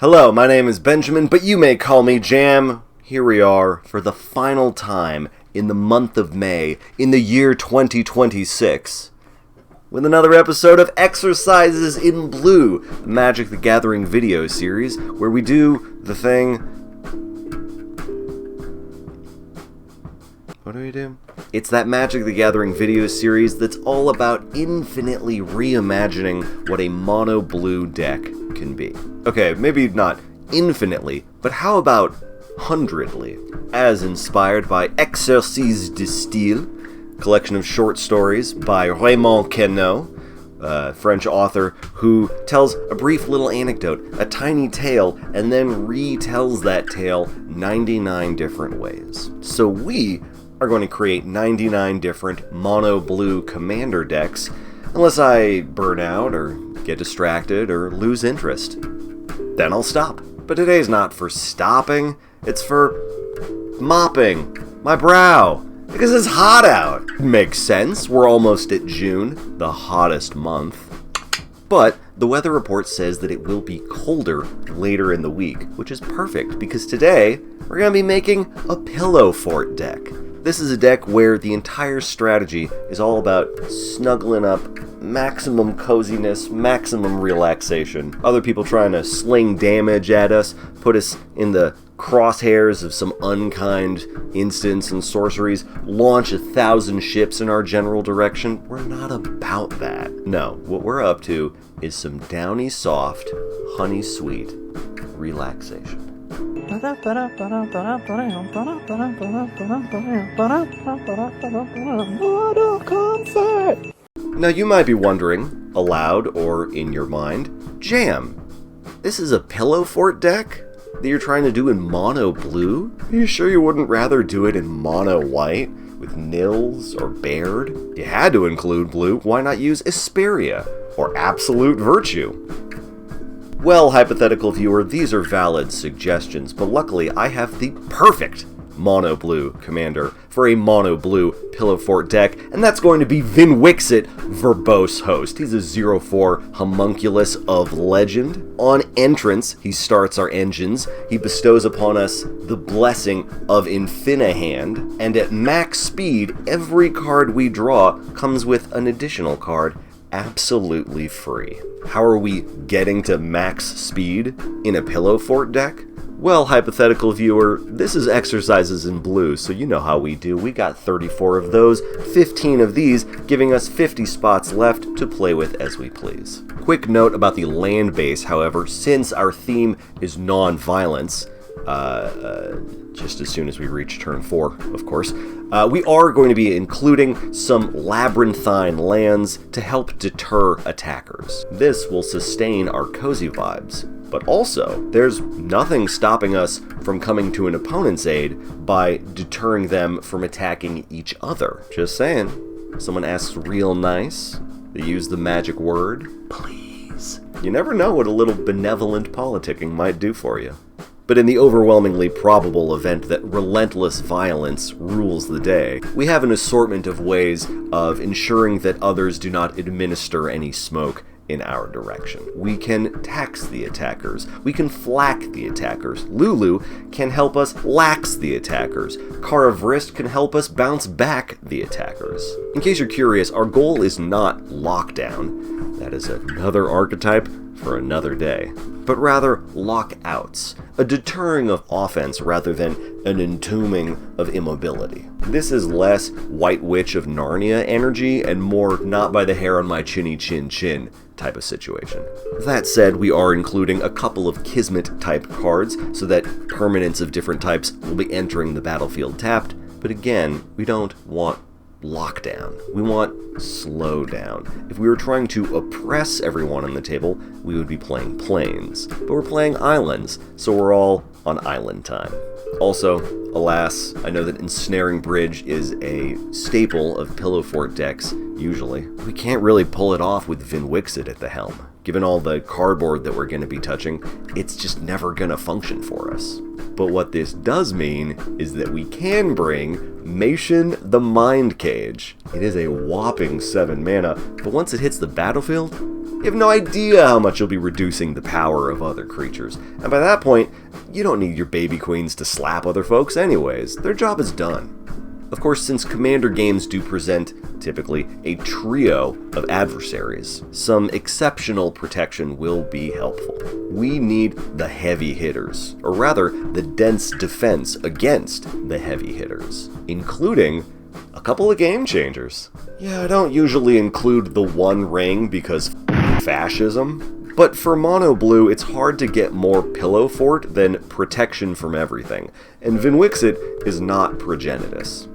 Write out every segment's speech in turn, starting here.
Hello, my name is Benjamin, but you may call me Jam. Here we are for the final time in the month of May, in the year 2026, with another episode of Exercises in Blue, the Magic the Gathering video series, where we do the thing... What do we do? It's that Magic the Gathering video series that's all about infinitely reimagining what a mono blue deck can be. Okay, maybe not infinitely, but how about hundredly? As inspired by Exercices de Style, collection of short stories by Raymond Queneau, a French author who tells a brief little anecdote, a tiny tale, and then retells that tale 99 different ways. So we are going to create 99 different mono blue commander decks, unless I burn out or get distracted or lose interest. Then I'll stop. But today's not for stopping, it's for mopping my brow, because it's hot out. Makes sense, we're almost at June, the hottest month. But the weather report says that it will be colder later in the week, which is perfect, because today we're going to be making a Pillowfort deck. This is a deck where the entire strategy is all about snuggling up, maximum coziness, maximum relaxation. Other people trying to sling damage at us, put us in the crosshairs of some unkind instants and sorceries, launch 1,000 ships in our general direction. We're not about that. No, what we're up to is some downy soft, honey sweet relaxation. Now you might be wondering, aloud or in your mind, Jam, this is a Pillowfort deck that you're trying to do in mono blue? Are you sure you wouldn't rather do it in mono white with Nils or Baird? You had to include blue, why not use Esperia or Absolute Virtue? Well, hypothetical viewer, these are valid suggestions, but luckily I have the perfect mono blue commander for a mono blue Pillowfort deck, and that's going to be Vinwixit, Verbose Host. He's a 0/4 homunculus of legend. On entrance, he starts our engines, he bestows upon us the blessing of Infinihand, and at max speed, every card we draw comes with an additional card absolutely free. How are we getting to max speed in a Pillowfort deck? Well, hypothetical viewer, this is Exercises in Blue, so you know how we do. We got 34 of those, 15 of these, giving us 50 spots left to play with as we please. Quick note about the land base, however, since our theme is non-violence, just as soon as we reach turn 4, of course, we are going to be including some labyrinthine lands to help deter attackers. This will sustain our cozy vibes, but also, there's nothing stopping us from coming to an opponent's aid by deterring them from attacking each other. Just saying. Someone asks real nice, they use the magic word, please. You never know what a little benevolent politicking might do for you. But in the overwhelmingly probable event that relentless violence rules the day, we have an assortment of ways of ensuring that others do not administer any smoke in our direction. We can tax the attackers. We can flack the attackers. Lulu can help us lax the attackers. Karavrist can help us bounce back the attackers. In case you're curious, our goal is not lockdown. That is another archetype for another day. But rather lockouts, a deterring of offense rather than an entombing of immobility. This is less White Witch of Narnia energy and more not by the hair on my chinny chin chin type of situation. That said, we are including a couple of Kismet type cards so that permanents of different types will be entering the battlefield tapped, but again, we don't want lockdown. We want slowdown. If we were trying to oppress everyone on the table, we would be playing plains. But we're playing islands, so we're all on island time. Also, alas, I know that Ensnaring Bridge is a staple of Pillowfort decks, usually. We can't really pull it off with Vinwixit at the helm. Given all the cardboard that we're going to be touching, it's just never going to function for us. But what this does mean is that we can bring Mason the Mind Cage. It is a whopping 7 mana, but once it hits the battlefield, you have no idea how much you'll be reducing the power of other creatures. And by that point, you don't need your baby queens to slap other folks anyways. Their job is done. Of course, since Commander games do present, typically, a trio of adversaries, some exceptional protection will be helpful. We need the heavy hitters, or rather, the dense defense against the heavy hitters, including a couple of game changers. Yeah, I don't usually include the One Ring because fascism, but for mono blue, it's hard to get more Pillowfort than protection from everything, and Vinwixit is not progenitus.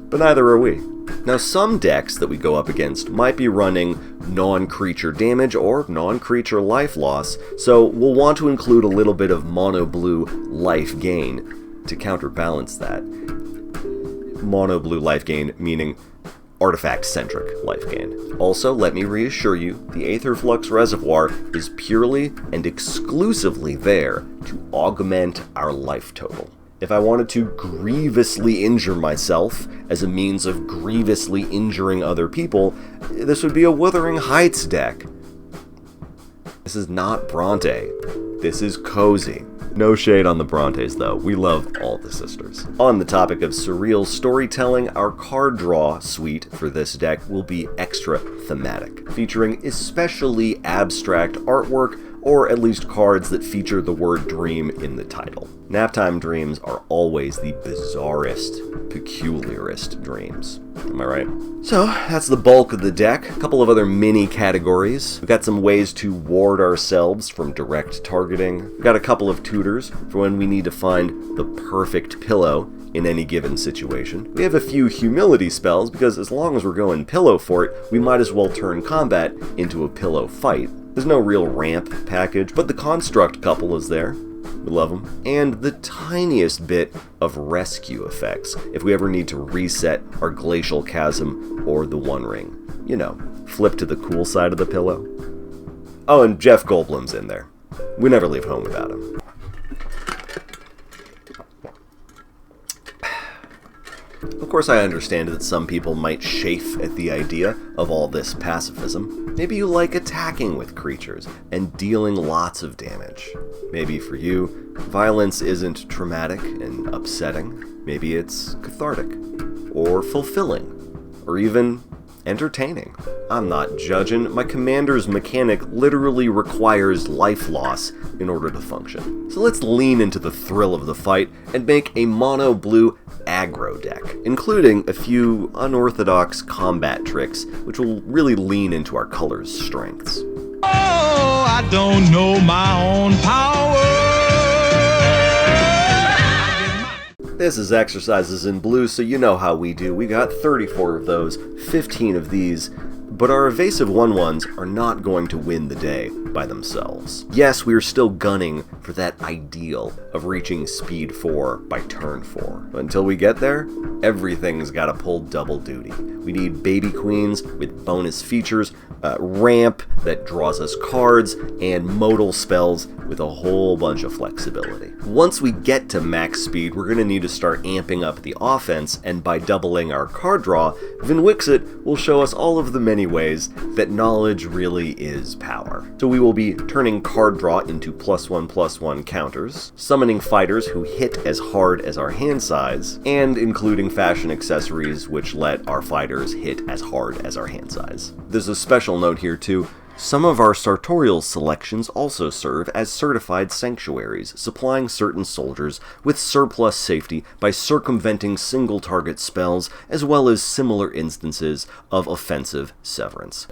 But neither are we. Now, some decks that we go up against might be running non-creature damage or non-creature life loss, so we'll want to include a little bit of mono blue life gain to counterbalance that. Mono blue life gain meaning artifact-centric life gain. Also, let me reassure you, the Aetherflux Reservoir is purely and exclusively there to augment our life total. If I wanted to grievously injure myself as a means of grievously injuring other people, this would be a Wuthering Heights deck. This is not Bronte. This is cozy. No shade on the Brontes, though. We love all the sisters. On the topic of surreal storytelling, our card draw suite for this deck will be extra thematic, featuring especially abstract artwork, or at least cards that feature the word dream in the title. Naptime dreams are always the bizarrest, peculiarist dreams. Am I right? So, that's the bulk of the deck. A couple of other mini categories. We've got some ways to ward ourselves from direct targeting. We've got a couple of tutors for when we need to find the perfect pillow in any given situation. We have a few humility spells because as long as we're going Pillowfort, we might as well turn combat into a pillow fight. There's no real ramp package, but the construct couple is there. We love them. And the tiniest bit of rescue effects if we ever need to reset our Glacial Chasm or the One Ring. You know, flip to the cool side of the pillow. Oh, and Jeff Goldblum's in there. We never leave home without him. Of course, I understand that some people might chafe at the idea of all this pacifism. Maybe you like attacking with creatures and dealing lots of damage. Maybe for you, violence isn't traumatic and upsetting. Maybe it's cathartic, or fulfilling, or even entertaining. I'm not judging. My commander's mechanic literally requires life loss in order to function. So let's lean into the thrill of the fight and make a mono blue aggro deck, including a few unorthodox combat tricks, which will really lean into our color's strengths. Oh, I don't know my own power. This is Exercises in Blue, so you know how we do. We got 34 of those, 15 of these, but our evasive 1/1s are not going to win the day by themselves. Yes, we are still gunning for that ideal of reaching speed 4 by turn 4. But until we get there, everything's gotta pull double duty. We need baby queens with bonus features, ramp that draws us cards, and modal spells with a whole bunch of flexibility. Once we get to max speed, we're gonna need to start amping up the offense, and by doubling our card draw, Vinwixit will show us all of the many ways that knowledge really is power. So we will be turning card draw into +1/+1 counters, summoning fighters who hit as hard as our hand size, and including fashion accessories which let our fighters hit as hard as our hand size. There's a special note here too. Some of our sartorial selections also serve as certified sanctuaries, supplying certain soldiers with surplus safety by circumventing single-target spells, as well as similar instances of offensive severance.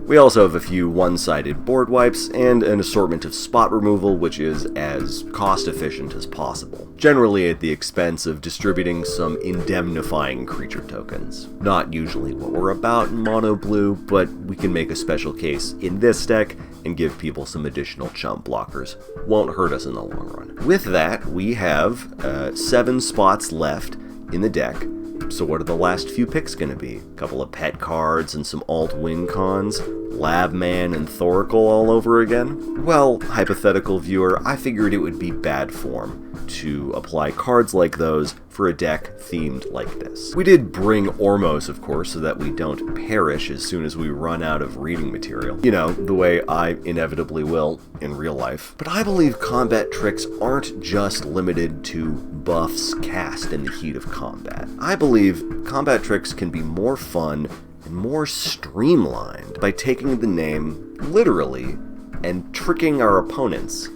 We also have a few one-sided board wipes and an assortment of spot removal, which is as cost-efficient as possible, generally at the expense of distributing some indemnifying creature tokens. Not usually what we're about in mono blue, but we can make a special case in this deck and give people some additional chump blockers. Won't hurt us in the long run. With that, we have 7 spots left in the deck. So what are the last few picks going to be? A couple of pet cards and some alt win cons? Labman and Thoracle all over again? Well, hypothetical viewer, I figured it would be bad form to apply cards like those for a deck themed like this. We did bring Ormos, of course, so that we don't perish as soon as we run out of reading material. You know, the way I inevitably will in real life. But I believe combat tricks aren't just limited to buffs cast in the heat of combat. I believe combat tricks can be more fun and more streamlined by taking the name literally and tricking our opponents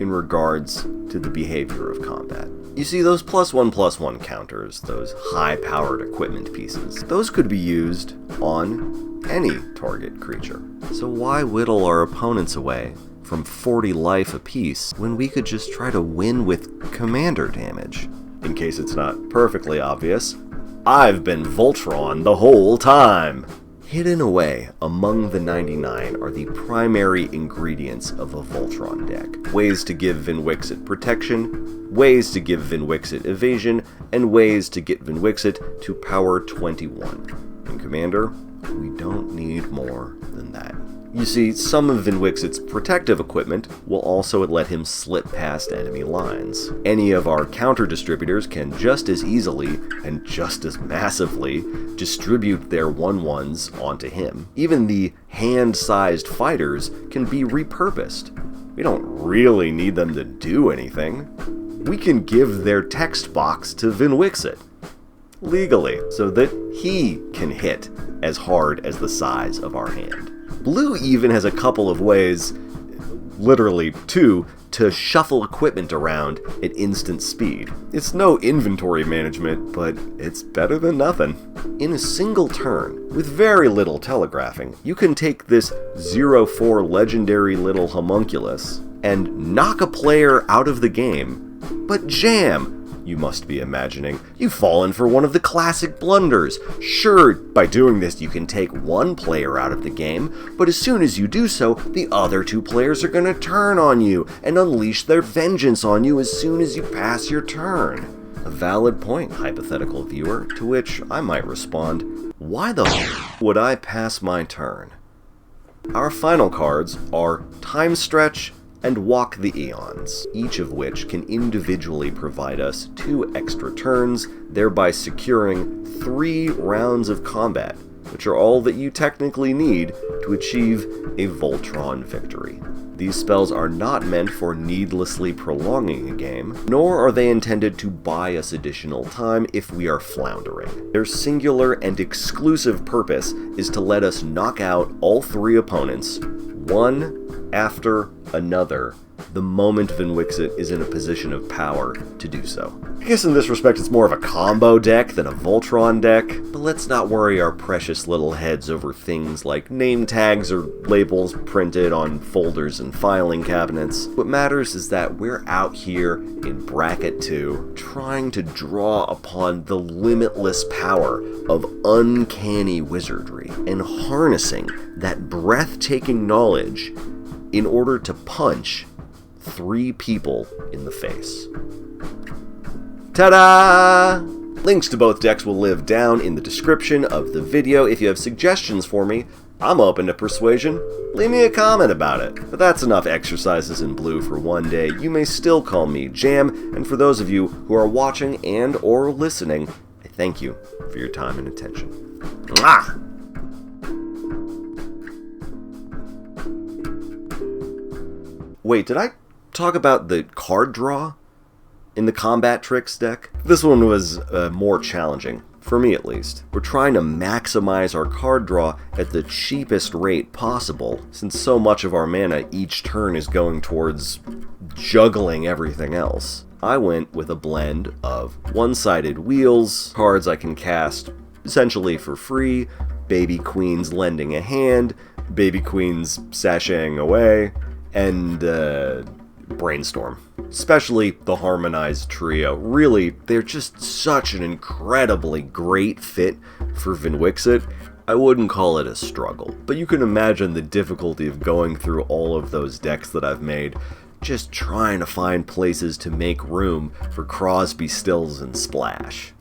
in regards to the behavior of combat. You see, those +1/+1 counters, those high-powered equipment pieces, those could be used on any target creature. So why whittle our opponents away from 40 life apiece when we could just try to win with commander damage? In case it's not perfectly obvious, I've been Voltron the whole time! Hidden away among the 99 are the primary ingredients of a Voltron deck. Ways to give Vinwixit protection, ways to give Vinwixit evasion, and ways to get Vinwixit to power 21. In Commander, we don't need more than that. You see, some of Vinwixit's protective equipment will also let him slip past enemy lines. Any of our counter-distributors can just as easily, and just as massively, distribute their 1/1s onto him. Even the hand-sized fighters can be repurposed. We don't really need them to do anything. We can give their text box to Vinwixit legally, so that he can hit as hard as the size of our hand. Blue even has a couple of ways, literally two, to shuffle equipment around at instant speed. It's no inventory management, but it's better than nothing. In a single turn, with very little telegraphing, you can take this 0/4 legendary little homunculus and knock a player out of the game. But jam! You must be imagining, you've fallen for one of the classic blunders. Sure, by doing this you can take one player out of the game, but as soon as you do so, the other two players are going to turn on you and unleash their vengeance on you as soon as you pass your turn. A valid point, hypothetical viewer, to which I might respond, why the f*** would I pass my turn? Our final cards are Time Stretch and Walk the Eons, each of which can individually provide us 2 extra turns, thereby securing 3 rounds of combat, which are all that you technically need to achieve a Voltron victory. These spells are not meant for needlessly prolonging a game, nor are they intended to buy us additional time if we are floundering. Their singular and exclusive purpose is to let us knock out all 3 opponents, one after another, the moment Vinwixit is in a position of power to do so. I guess in this respect it's more of a combo deck than a Voltron deck, but let's not worry our precious little heads over things like name tags or labels printed on folders and filing cabinets. What matters is that we're out here in Bracket 2 trying to draw upon the limitless power of uncanny wizardry and harnessing that breathtaking knowledge in order to punch 3 people in the face. Ta-da! Links to both decks will live down in the description of the video. If you have suggestions for me, I'm open to persuasion. Leave me a comment about it. But that's enough exercises in blue for one day. You may still call me Jam, and for those of you who are watching and or listening, I thank you for your time and attention. Mwah! Wait, did I talk about the card draw in the Combat Tricks deck? This one was more challenging, for me at least. We're trying to maximize our card draw at the cheapest rate possible, since so much of our mana each turn is going towards juggling everything else. I went with a blend of one-sided wheels, cards I can cast essentially for free, Baby Queens lending a hand, Baby Queens sashaying away, and Brainstorm. Especially the Harmonized Trio. Really, they're just such an incredibly great fit for Vinwixit. I wouldn't call it a struggle, but you can imagine the difficulty of going through all of those decks that I've made, just trying to find places to make room for Crosby, Stills, and Splash.